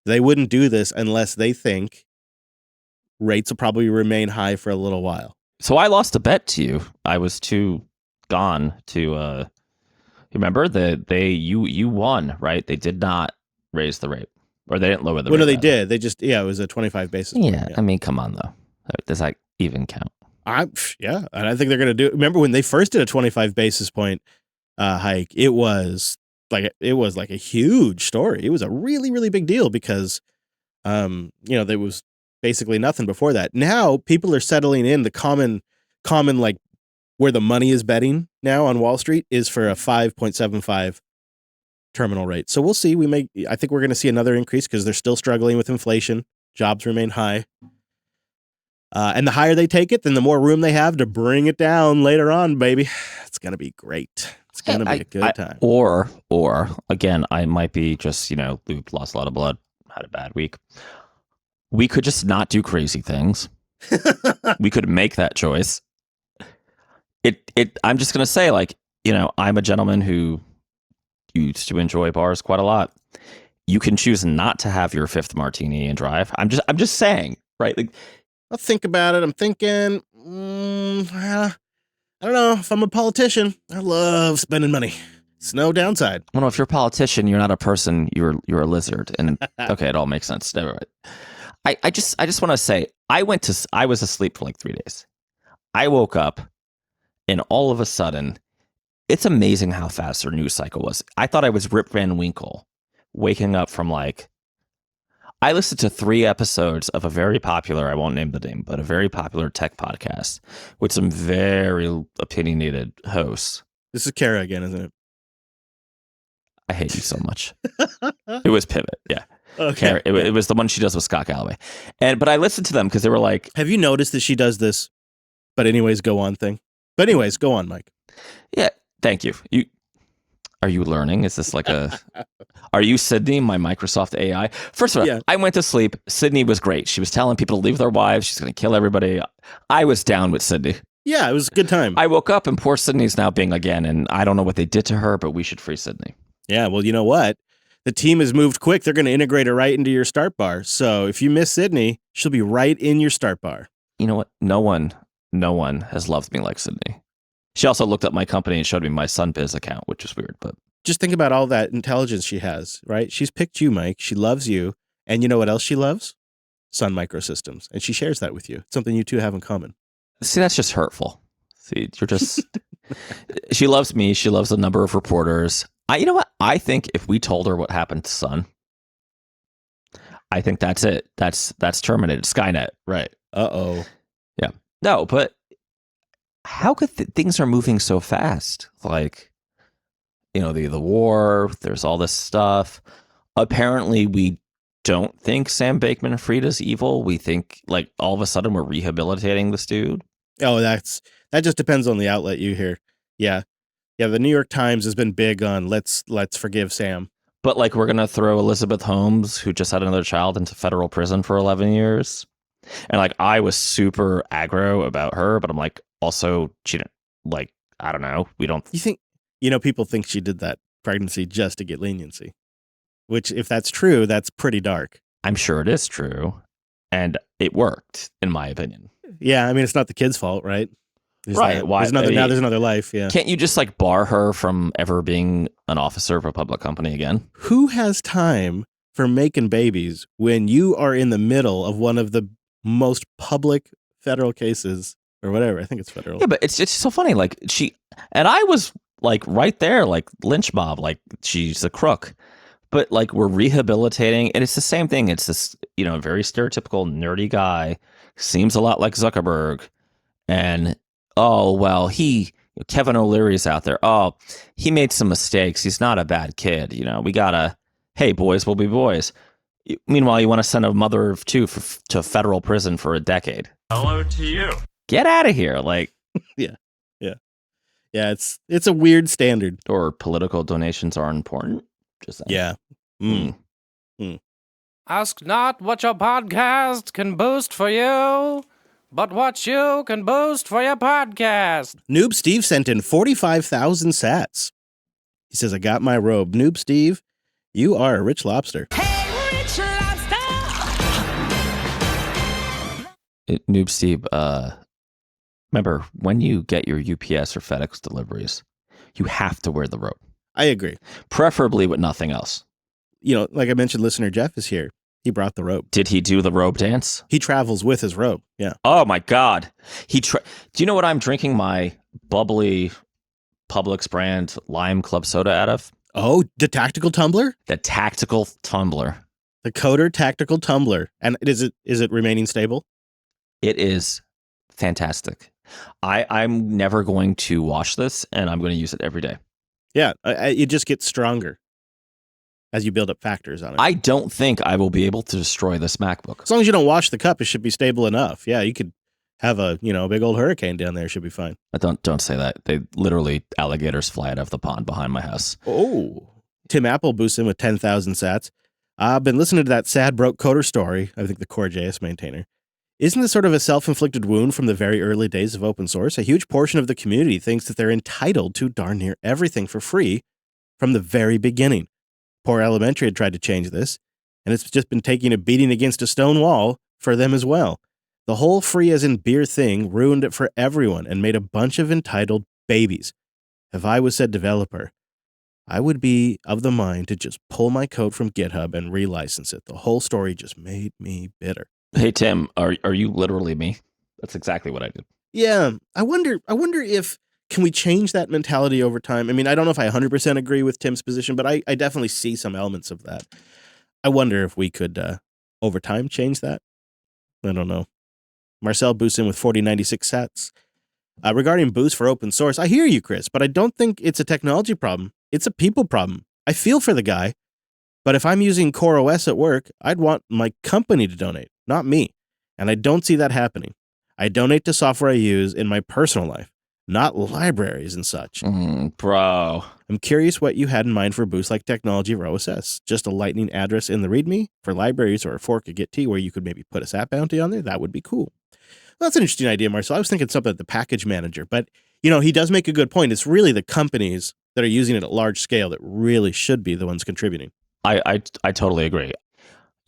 they wouldn't do this unless they think rates will probably remain high for a little while. So I lost a bet to you. I was too gone to remember that you won, right? They did not raise the rate, or they didn't lower the rate. Well, no, they did. They just it was a 25 basis point. Yeah, I mean, come on though. Does that even count? Yeah, and I think they're going to do. Remember when they first did a 25 basis point hike? It was like a huge story. It was a really, really big deal because there was basically nothing before that. Now people are settling in. The common like where the money is betting now on Wall Street is for a 5.75 terminal rate. So we'll see. I think we're going to see another increase because they're still struggling with inflation. Jobs remain high. And the higher they take it, then the more room they have to bring it down later on, baby. It's going to be great. It's gonna be a good time. Or again, I might be just Luke lost a lot of blood, had a bad week. We could just not do crazy things. We could make that choice. I'm just gonna say, I'm a gentleman who used to enjoy bars quite a lot. You can choose not to have your fifth martini and drive. I'm just saying, right? Like, I'll think about it. I'm thinking, I don't know. If I'm a politician, I love spending money. It's no downside. Well, no, if you're a politician, you're not a person. You're a lizard. And okay, it all makes sense. Never mind. I just want to say, I was asleep for like 3 days. I woke up, and all of a sudden, it's amazing how fast their news cycle was. I thought I was Rip Van Winkle, waking up from I listened to 3 episodes of a very popular, I won't name the name, but a very popular tech podcast with some very opinionated hosts. This is Kara again, isn't it? I hate you so much. It was Pivot, yeah. Okay. Kara, it was the one she does with Scott Galloway. But I listened to them because they were like... Have you noticed that she does this, but anyways, go on thing? But anyways, go on, Mike. Yeah, thank you. Are you learning? Is this are you Sydney, my Microsoft AI? First of all, I went to sleep. Sydney was great. She was telling people to leave their wives. She's going to kill everybody. I was down with Sydney. Yeah, it was a good time. I woke up and poor Sydney's now being again, and I don't know what they did to her, but we should free Sydney. Yeah, well, you know what? The team has moved quick. They're going to integrate her right into your start bar. So if you miss Sydney, she'll be right in your start bar. You know what? No one has loved me like Sydney. She also looked up my company and showed me my Sunbiz account, which is weird, but just think about all that intelligence she has, right? She's picked you, Mike. She loves you. And you know what else she loves? Sun Microsystems. And she shares that with you. It's something you two have in common. See, that's just hurtful. See, you're just... She loves me. She loves a number of reporters. You know what? I think if we told her what happened to Sun, I think that's it. That's terminated. Skynet, right? Uh-oh. Yeah. No, but how could things are moving so fast? The war, there's all this stuff. Apparently, we don't think Sam Bankman-Fried is evil. We think, all of a sudden we're rehabilitating this dude. Oh, that just depends on the outlet you hear. Yeah. Yeah, the New York Times has been big on let's forgive Sam. But, we're going to throw Elizabeth Holmes, who just had another child, into federal prison for 11 years. And, I was super aggro about her, but I'm also, she didn't, I don't know. We don't... You think... people think she did that pregnancy just to get leniency, which if that's true, that's pretty dark. I'm sure it is true. And it worked, in my opinion. Yeah. I mean, it's not the kid's fault, right? Right. Why? Now there's another life. Yeah. Can't you just bar her from ever being an officer of a public company again? Who has time for making babies when you are in the middle of one of the most public federal cases or whatever? I think it's federal. Yeah, but it's so funny. And I was right there, lynch mob, she's a crook. But we're rehabilitating, and it's the same thing. It's this, very stereotypical nerdy guy, seems a lot like Zuckerberg, and Kevin O'Leary's out there. Oh, he made some mistakes. He's not a bad kid. We gotta, hey, boys will be boys. Meanwhile, you want to send a mother of 2 to federal prison for a decade. Hello to you. Get out of here. Yeah, it's a weird standard. Or political donations are important. Just saying. Yeah. Ask not what your podcast can boost for you, but what you can boost for your podcast. Noob Steve sent in 45,000 sats. He says, I got my robe. Noob Steve, you are a rich lobster. Hey, rich lobster! Noob Steve, remember, when you get your UPS or FedEx deliveries, you have to wear the robe. I agree. Preferably with nothing else. Like I mentioned, listener Jeff is here. He brought the robe. Did he do the robe dance? He travels with his robe. Yeah. Oh my God. Do you know what I'm drinking my bubbly Publix brand lime club soda out of? Oh, the tactical tumbler? The tactical tumbler. The Coder tactical tumbler. And is it remaining stable? It is fantastic. I'm never going to wash this, and I'm going to use it every day. Yeah, it just gets stronger as you build up factors on it. I don't think I will be able to destroy this MacBook. As long as you don't wash the cup, it should be stable enough. Yeah, you could have a big old hurricane down there. Should be fine. Don't say that. They literally alligators fly out of the pond behind my house. Oh, Tim Apple boosts in with 10,000 sats. I've been listening to that sad broke coder story. I think the Core.js maintainer. Isn't this sort of a self-inflicted wound from the very early days of open source? A huge portion of the community thinks that they're entitled to darn near everything for free from the very beginning. Poor Elementary had tried to change this, and it's just been taking a beating against a stone wall for them as well. The whole free as in beer thing ruined it for everyone and made a bunch of entitled babies. If I was said developer, I would be of the mind to just pull my code from GitHub and relicense it. The whole story just made me bitter. Hey, Tim, are you literally me? That's exactly what I did. Yeah, I wonder if, can we change that mentality over time? I mean, I don't know if I 100% agree with Tim's position, but I definitely see some elements of that. I wonder if we could, over time, change that. I don't know. Marcel boosts in with 4096 sats. Regarding boost for open source, I hear you, Chris, but I don't think it's a technology problem. It's a people problem. I feel for the guy, but if I'm using Core OS at work, I'd want my company to donate, not me. And I don't see that happening. I donate to software I use in my personal life, not libraries and such. Bro. I'm curious what you had in mind for boost like technology or OSS. Just a lightning address in the README for libraries or a fork of Git where you could maybe put a SAP bounty on there? That would be cool. Well, that's an interesting idea, Marcel. I was thinking something at the package manager, but he does make a good point. It's really the companies that are using it at large scale that really should be the ones contributing. I totally agree.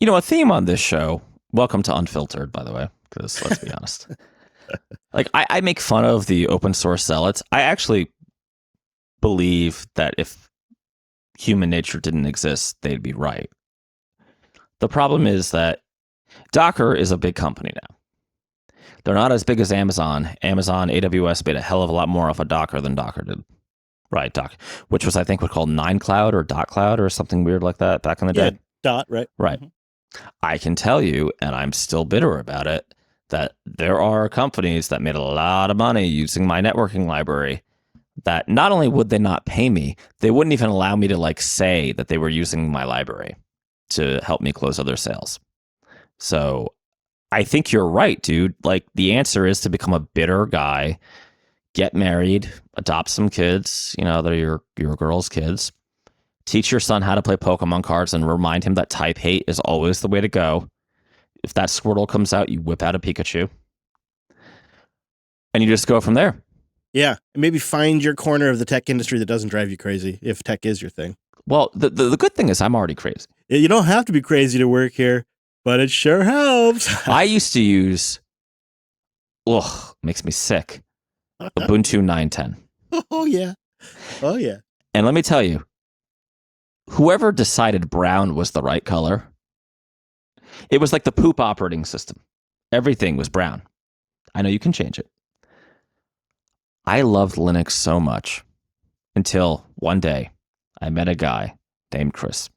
A theme on this show, welcome to Unfiltered, by the way, because let's be honest. Like, I make fun of the open source zealots. I actually believe that if human nature didn't exist, they'd be right. The problem is that Docker is a big company now. They're not as big as Amazon. Amazon, AWS made a hell of a lot more off of Docker than Docker did. Right, Doc, which was, I think, called 9Cloud or .cloud or something weird like that back in the day. Dot, right? Right. Mm-hmm. I can tell you, and I'm still bitter about it, that there are companies that made a lot of money using my networking library that not only would they not pay me, they wouldn't even allow me to say that they were using my library to help me close other sales. So I think you're right, dude. The answer is to become a bitter guy, get married, adopt some kids, they're your girl's kids, teach your son how to play Pokemon cards and remind him that type hate is always the way to go. If that Squirtle comes out, you whip out a Pikachu. And you just go from there. Yeah. Maybe find your corner of the tech industry that doesn't drive you crazy, if tech is your thing. Well, the good thing is I'm already crazy. You don't have to be crazy to work here, but it sure helps. I used to use, makes me sick, Ubuntu 9.10. Oh, yeah. Oh, yeah. And let me tell you, whoever decided brown was the right color, it was like the poop operating system. Everything was brown. I know you can change it. I loved Linux so much until one day I met a guy named Chris.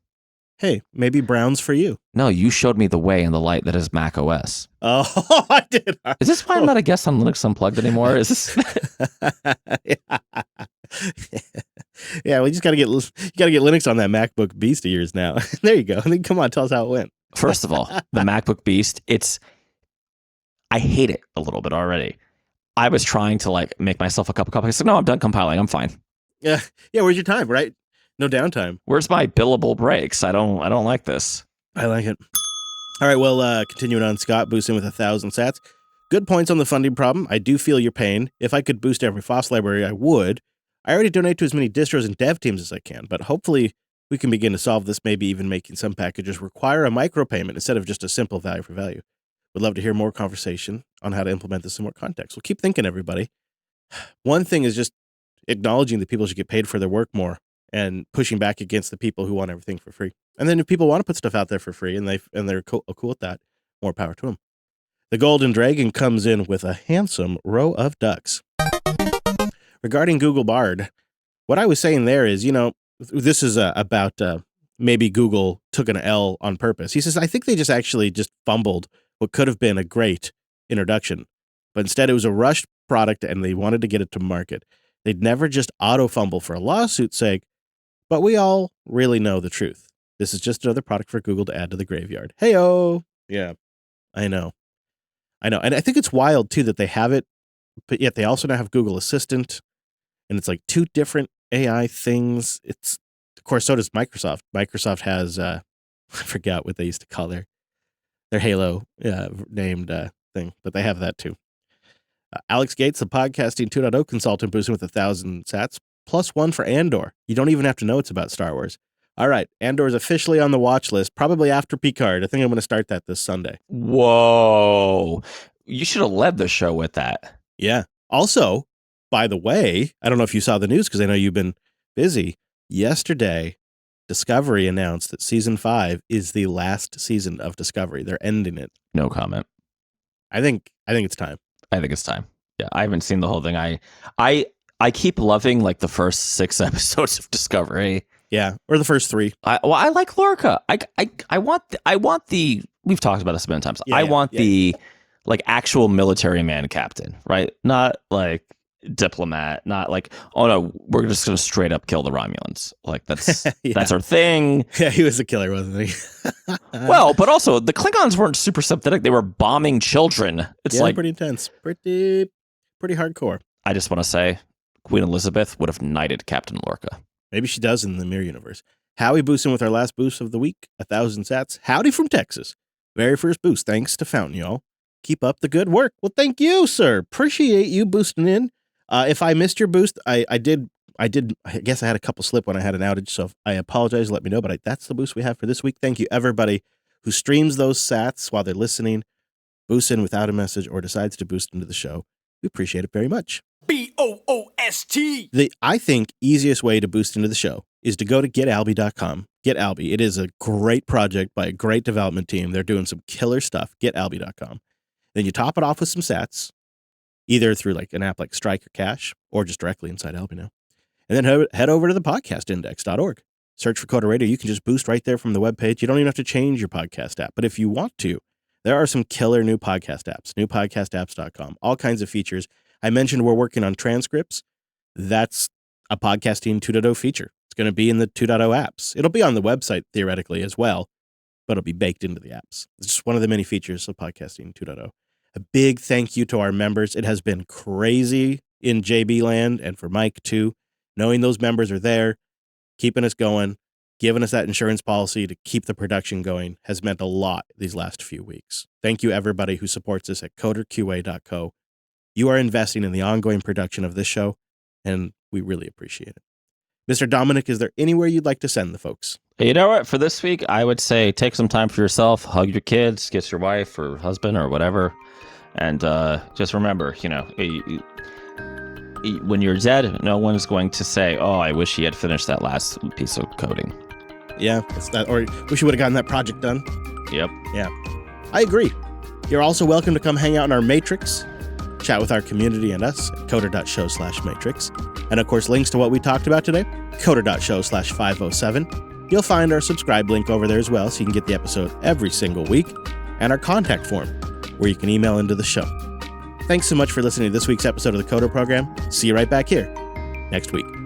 Hey, maybe brown's for you. No, you showed me the way and the light that is Mac OS. Oh, I did. Is this why I'm not a guest on Linux Unplugged anymore? Is this? Yeah, we just got to get Linux on that MacBook Beast of yours now. There you go. I mean, come on, tell us how it went. First of all, the MacBook Beast, I hate it a little bit already. I was trying to make myself a cup of coffee. I said, no, I'm done compiling. I'm fine. Yeah. Where's your time, right? No downtime. Where's my billable breaks? I don't like this. I like it. All right, well, continuing on, Scott boosting with 1,000 sats. Good points on the funding problem. I do feel your pain. If I could boost every FOSS library, I would. I already donate to as many distros and dev teams as I can, but hopefully we can begin to solve this, maybe even making some packages require a micropayment instead of just a simple value for value. Would love to hear more conversation on how to implement this in more context. Well, keep thinking, everybody. One thing is just acknowledging that people should get paid for their work more and pushing back against the people who want everything for free. And then if people want to put stuff out there for free and they're cool with that, more power to them. The Golden Dragon comes in with a handsome row of ducks. Regarding Google Bard, what I was saying there is, this is about maybe Google took an L on purpose. He says, I think they just fumbled what could have been a great introduction, but instead it was a rushed product and they wanted to get it to market. They'd never just auto-fumble for a lawsuit's sake, but we all really know the truth. This is just another product for Google to add to the graveyard. Hey-oh! Yeah, I know. I know. And I think it's wild, too, that they have it, but yet they also now have Google Assistant. And it's like two different AI things. Of course, so does Microsoft. Microsoft has, I forgot what they used to call their Halo named thing, but they have that, too. Alex Gates, the Podcasting 2.0 consultant, boosting with 1,000 sats, plus one for Andor. You don't even have to know it's about Star Wars. All right, Andor is officially on the watch list, probably after Picard. I think I'm going to start that this Sunday. Whoa. You should have led the show with that. Yeah. Also, by the way, I don't know if you saw the news because I know you've been busy. Yesterday, Discovery announced that season 5 is the last season of Discovery. They're ending it. No comment. I think it's time. I think it's time. Yeah, I haven't seen the whole thing. I keep loving like the first 6 episodes of Discovery. Yeah, or the first 3. I like Lorca. I want the. We've talked about this many times. I want the like actual military man captain, right? Not like diplomat. Not like, oh no, we're just gonna straight up kill the Romulans. Like that's that's our thing. Yeah, he was a killer, wasn't he? Well, but also the Klingons weren't super sympathetic. They were bombing children. It's like pretty intense, pretty hardcore. I just want to say, Queen Elizabeth would have knighted Captain Lorca. Maybe she does in the Mirror universe. Howie boosting with our last boost of the week, 1,000 sats. Howdy from Texas. Very first boost. Thanks to Fountain, y'all. Keep up the good work. Well, thank you, sir. Appreciate you boosting in. If I missed your boost, I guess I had a couple slip when I had an outage, so I apologize. Let me know, but that's the boost we have for this week. Thank you, everybody who streams those sats while they're listening, boosts in without a message, or decides to boost into the show. We appreciate it very much. BOOST. The, I think, easiest way to boost into the show is to go to getalby.com. GetAlby. It is a great project by a great development team. They're doing some killer stuff. GetAlby.com. Then you top it off with some sats, either through like an app like Strike or Cash, or just directly inside Alby now. And then head over to the podcastindex.org. Search for Coda Radio. You can just boost right there from the webpage. You don't even have to change your podcast app. But if you want to, there are some killer new podcast apps, newpodcastapps.com, all kinds of features. I mentioned we're working on transcripts. That's a Podcasting 2.0 feature. It's going to be in the 2.0 apps. It'll be on the website theoretically as well, but it'll be baked into the apps. It's just one of the many features of Podcasting 2.0. A big thank you to our members. It has been crazy in JB land and for Mike too. Knowing those members are there, keeping us going, giving us that insurance policy to keep the production going has meant a lot these last few weeks. Thank you everybody who supports us at coderqa.co. You are investing in the ongoing production of this show, and we really appreciate it. Mr. Dominic, is there anywhere you'd like to send the folks? You know what? For this week, I would say take some time for yourself, hug your kids, kiss your wife or husband or whatever. And just remember, when you're dead, no one's going to say, oh, I wish he had finished that last piece of coding. Yeah, it's that. Or wish you would have gotten that project done. Yep. Yeah, I agree. You're also welcome to come hang out in our Matrix, chat with our community and us at coder.show/matrix. And of course, links to what we talked about today, coder.show/507. You'll find our subscribe link over there as well, so you can get the episode every single week, and our contact form, where you can email into the show. Thanks so much for listening to this week's episode of the Coder Program. See you right back here next week.